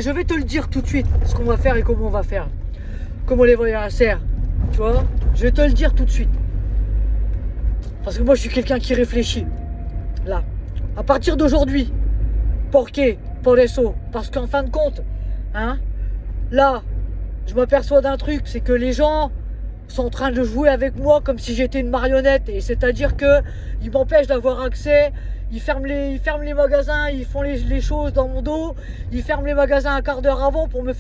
Je vais te le dire tout de suite, ce qu'on va faire et comment on va faire. Comment les voyages à serre, tu vois. Je vais te le dire tout de suite. Parce que moi, je suis quelqu'un qui réfléchit. Là. À partir d'aujourd'hui, porqué, por eso. Parce qu'en fin de compte, hein, là, je m'aperçois d'un truc, c'est que les gens sont en train de jouer avec moi comme si j'étais une marionnette. Et c'est-à-dire qu'ils m'empêchent d'avoir accès. Ils ferment les magasins, ils font les choses dans mon dos. Ils ferment les magasins un quart d'heure avant pour me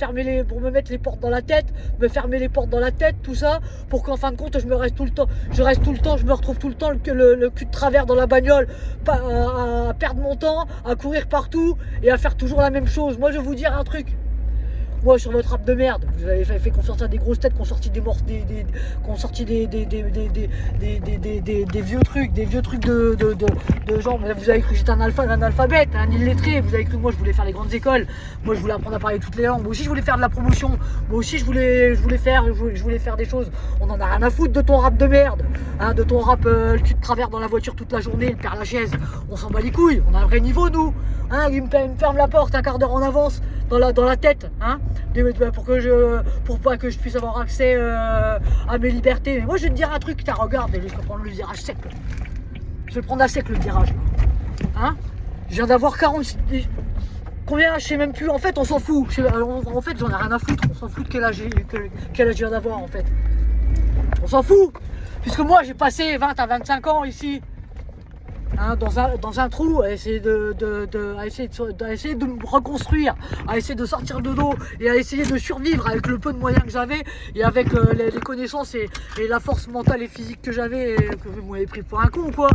mettre les portes dans la tête, me fermer les portes dans la tête, tout ça, pour qu'en fin de compte je me retrouve tout le temps le cul de travers dans la bagnole, à perdre mon temps, à courir partout et à faire toujours la même chose. Moi je vais vous dire un truc. Moi sur votre rap de merde, vous avez fait confiance à des grosses têtes qui ont sorti des vieux trucs, de gens. Vous avez cru que j'étais un analphabète, un illettré. Vous avez cru que moi je voulais faire les grandes écoles. Moi je voulais apprendre à parler toutes les langues. Moi aussi je voulais faire de la promotion. Moi aussi je voulais faire des choses. On en a rien à foutre de ton rap de merde, hein, de ton rap le cul de travers dans la voiture toute la journée, le père Lachaise. On s'en bat les couilles. On a un vrai niveau nous. Hein, il me ferme la porte un quart d'heure en avance dans la tête, hein, pour pas que je puisse avoir accès à mes libertés. Mais moi je vais te dire un truc, regarde, je vais prendre le virage sec. Là. Je vais prendre à sec le virage. Hein, je viens d'avoir 46. Combien, je sais même plus. En fait, on s'en fout. En fait, j'en ai rien à foutre. On s'en fout de quel âge je viens d'avoir en fait. On s'en fout. Puisque moi j'ai passé 20 à 25 ans ici. Hein, dans un trou, à essayer de me reconstruire, à essayer de sortir de l'eau et à essayer de survivre avec le peu de moyens que j'avais et avec les connaissances et la force mentale et physique que j'avais, que vous m'avez pris pour un con quoi.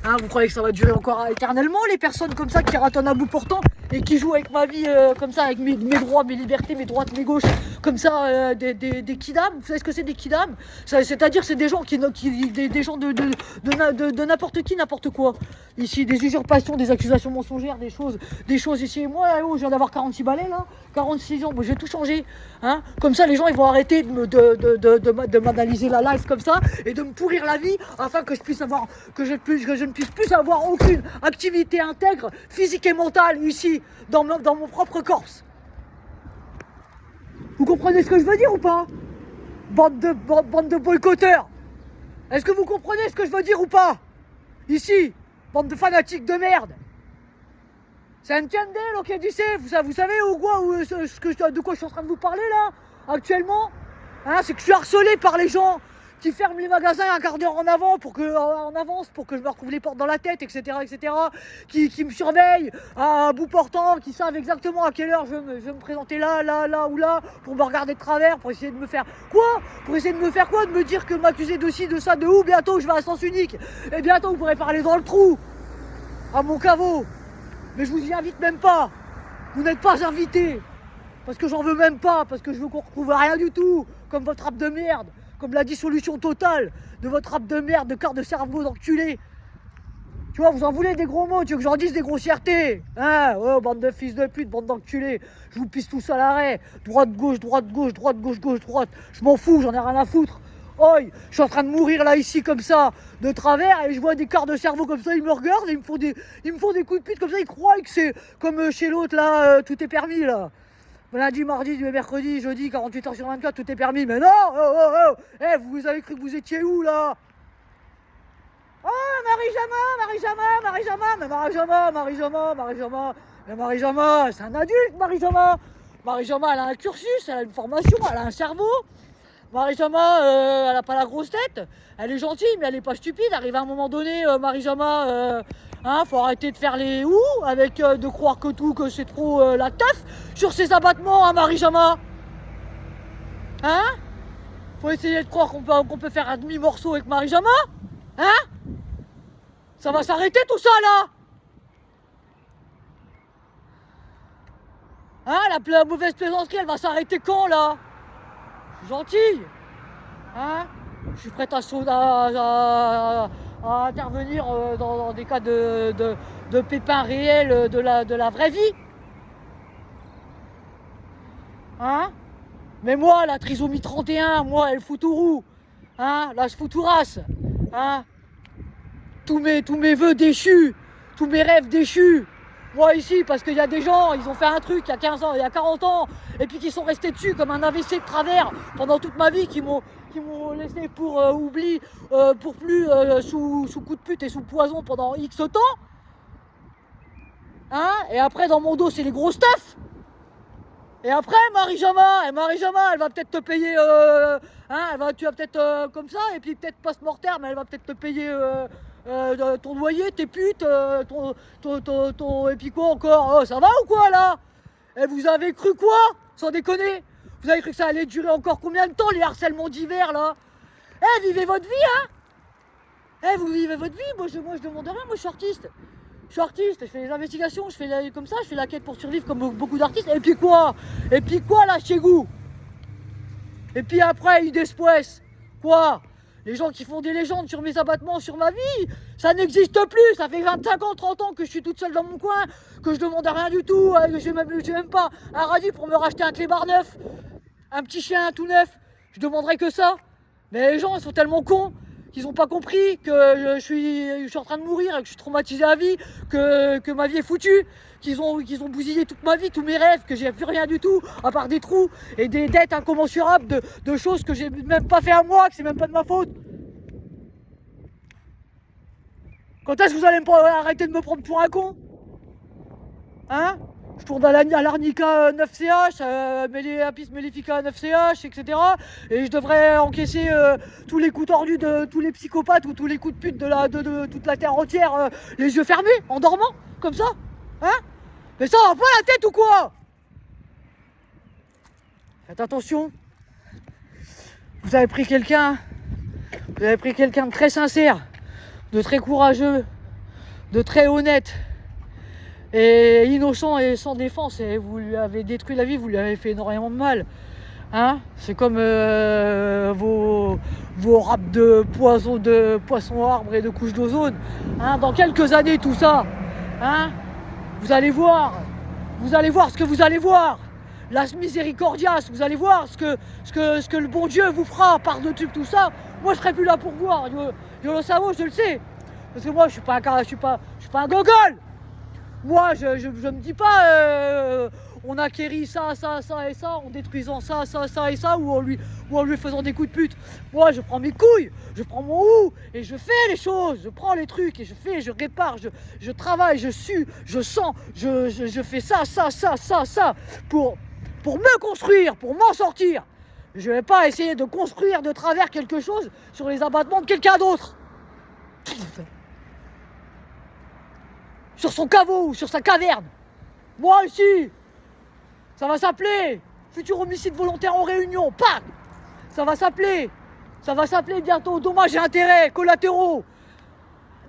Hein, vous croyez que ça va durer encore éternellement, les personnes comme ça qui ratonnent à bout portant et qui jouent avec ma vie comme ça, avec mes droits, mes libertés, mes droites, mes gauches, comme ça, des kidams. Vous savez ce que c'est des kidams? C'est-à-dire c'est des gens des gens de n'importe qui, n'importe quoi. Ici, des usurpations, des accusations mensongères, des choses ici. Et moi, je viens d'avoir 46 balais là, 46 ans, moi, je vais tout changer. Hein, comme ça, les gens ils vont arrêter de m'analyser la life comme ça et de me pourrir la vie afin que je puisse avoir, que je ne puisse plus avoir aucune activité intègre, physique et mentale ici, dans mon propre corps. Vous comprenez ce que je veux dire ou pas? Bande de boycotteurs. Est-ce que vous comprenez ce que je veux dire ou pas? Ici, bande de fanatiques de merde. C'est un tiendel, ok, tu sais, vous savez de quoi je suis en train de vous parler là, actuellement, hein, c'est que je suis harcelé par les gens qui ferment les magasins un quart d'heure en avance pour que je me retrouve les portes dans la tête, etc., qui me surveillent à bout portant, qui savent exactement à quelle heure je vais me présenter là ou là, pour me regarder de travers, pour essayer de me faire quoi? Pour essayer de me faire quoi? De me dire que m'accuser de ci, de ça, de où? Bientôt je vais à sens unique, et bientôt vous pourrez parler dans le trou, à mon caveau. Mais je vous y invite même pas. Vous n'êtes pas invités. Parce que j'en veux même pas. Parce que je veux qu'on retrouve rien du tout. Comme votre rap de merde. Comme la dissolution totale de votre rap de merde, de quart de cerveau d'enculé. Tu vois, vous en voulez des gros mots. Tu veux que j'en dise des grossièretés? Hein? Oh, bande de fils de pute, bande d'enculés. Je vous pisse tous à l'arrêt. Droite, gauche, droite, gauche, droite, gauche, gauche, droite. Je m'en fous, j'en ai rien à foutre. Oi, je suis en train de mourir là ici comme ça, de travers, et je vois des quarts de cerveau comme ça, ils me regardent et ils me font des coups de pute comme ça, ils croient que c'est comme chez l'autre là, tout est permis là. Lundi, mardi, mercredi, jeudi, 48 heures sur 24, tout est permis, mais non, eh, vous avez cru que vous étiez où là? Oh, Marie-Jama, c'est un adulte, Marie-Jama. Marie-Jama, elle a un cursus, elle a une formation, elle a un cerveau. Marie-Jama, elle a pas la grosse tête, elle est gentille, mais elle est pas stupide. Arrive à un moment donné, Marie-Jama, hein, faut arrêter de faire les avec de croire que c'est trop la teuf sur ses abattements, hein, Marie-Jama. Hein? Faut essayer de croire qu'on peut faire un demi-morceau avec Marie-Jama. Hein? Ça va s'arrêter tout ça là. Hein, la mauvaise plaisanterie, elle va s'arrêter quand là? Gentil, hein? Je suis prêt à intervenir dans des cas de pépins réels de la vraie vie. Hein? Mais moi, la trisomie 31, moi, elle fout tout roux. Hein? Là, je fous tout race. Hein? Tous mes vœux déchus, tous mes rêves déchus, Moi ici, parce qu'il y a des gens, ils ont fait un truc il y a 15 ans, il y a 40 ans, et puis qui sont restés dessus comme un AVC de travers pendant toute ma vie, qui m'ont laissé pour oubli, pour plus sous coup de pute et sous poison pendant X temps. Hein? Et après dans mon dos c'est les gros stuff. Et après Marie-Jama, elle va peut-être te payer, tu vas peut-être comme ça, et puis peut-être post-mortem, mais elle va peut-être te payer ton loyer, tes putes, et puis quoi encore, ça va ou quoi là? Et vous avez cru quoi? Sans déconner? Vous avez cru que ça allait durer encore combien de temps les harcèlements d'hiver là? Vivez votre vie hein? Vous vivez votre vie, moi je demande rien, moi je suis artiste. Je suis artiste, je fais des investigations, je fais la quête pour survivre comme beaucoup d'artistes. Et puis quoi là chez vous? Et puis après, después, quoi? Les gens qui font des légendes sur mes abattements, sur ma vie, ça n'existe plus. Ça fait 25 ans, 30 ans que je suis toute seule dans mon coin, que je demande rien du tout, que j'ai même pas un radis pour me racheter un clébard neuf, un petit chien tout neuf. Je demanderais que ça. Mais les gens, ils sont tellement cons qu'ils n'ont pas compris que je suis en train de mourir et que je suis traumatisé à vie, que ma vie est foutue, qu'ils ont bousillé toute ma vie, tous mes rêves, que j'ai plus rien du tout, à part des trous et des dettes incommensurables de choses que j'ai même pas fait à moi, que c'est même pas de ma faute. Quand est-ce que vous allez arrêter de me prendre pour un con? Hein? Je tourne à l'Arnica 9CH, Apis mellifica 9CH, etc. Et je devrais encaisser tous les coups tordus de tous les psychopathes ou tous les coups de pute de toute la terre entière, les yeux fermés, en dormant, comme ça. Hein? Mais ça va pas la tête ou quoi? Faites attention. Vous avez pris quelqu'un de très sincère, de très courageux, de très honnête. Et innocent et sans défense, et vous lui avez détruit la vie, vous lui avez fait énormément de mal. Hein? C'est comme vos râpes de poissons arbres et de couches d'ozone. Hein? Dans quelques années, tout ça, hein? Vous allez voir ce que vous allez voir. La miséricordias, vous allez voir ce que le bon Dieu vous fera par-dessus tout ça. Moi, je serai plus là pour voir. Je le sais, je le sais. Parce que moi, je suis pas un gogol. Moi, je me dis pas on acquérit ça et ça en détruisant ça et ça ou en lui faisant des coups de pute. Moi, je prends mes couilles, je prends mon hou et je fais les choses. Je prends les trucs et je répare, je travaille, je sue, je sens, je fais ça pour me construire, pour m'en sortir. Je vais pas essayer de construire de travers quelque chose sur les abattements de quelqu'un d'autre. Sur son caveau ou sur sa caverne. Moi ici, ça va s'appeler futur homicide volontaire en réunion. Pac. Ça va s'appeler bientôt dommages et intérêts collatéraux.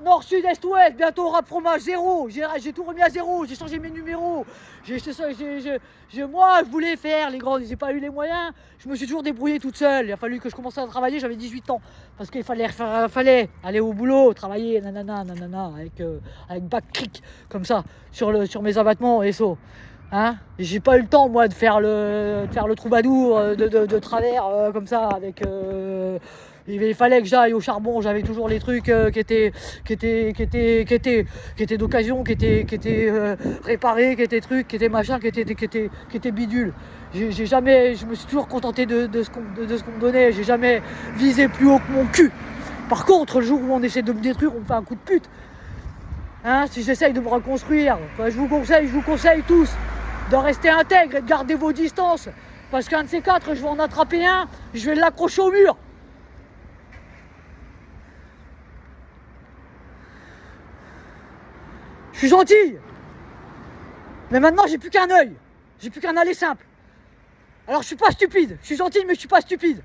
Nord, sud, est, ouest, bientôt rap fromage zéro. J'ai tout remis à zéro, j'ai changé mes numéros. Moi, je voulais faire les grands, j'ai pas eu les moyens. Je me suis toujours débrouillé toute seule. Il a fallu que je commence à travailler, j'avais 18 ans. Parce qu'il fallait aller au boulot, travailler, avec bac cric, comme ça, sur mes abattements et SO. Hein? J'ai pas eu le temps, moi, de faire le troubadour de travers, comme ça, avec. Il fallait que j'aille au charbon, j'avais toujours les trucs qui étaient d'occasion, qui étaient réparés, qui étaient trucs, qui étaient machins, qui étaient bidules. Je me suis toujours contenté de ce qu'on me donnait, j'ai jamais visé plus haut que mon cul. Par contre, le jour où on essaie de me détruire, on me fait un coup de pute. Hein, si j'essaye de me reconstruire, je vous conseille tous de rester intègre et de garder vos distances. Parce qu'un de ces quatre, je vais en attraper un, je vais l'accrocher au mur. Je suis gentil, mais maintenant j'ai plus qu'un œil, j'ai plus qu'un aller simple. Alors je suis pas stupide, je suis gentil mais je suis pas stupide.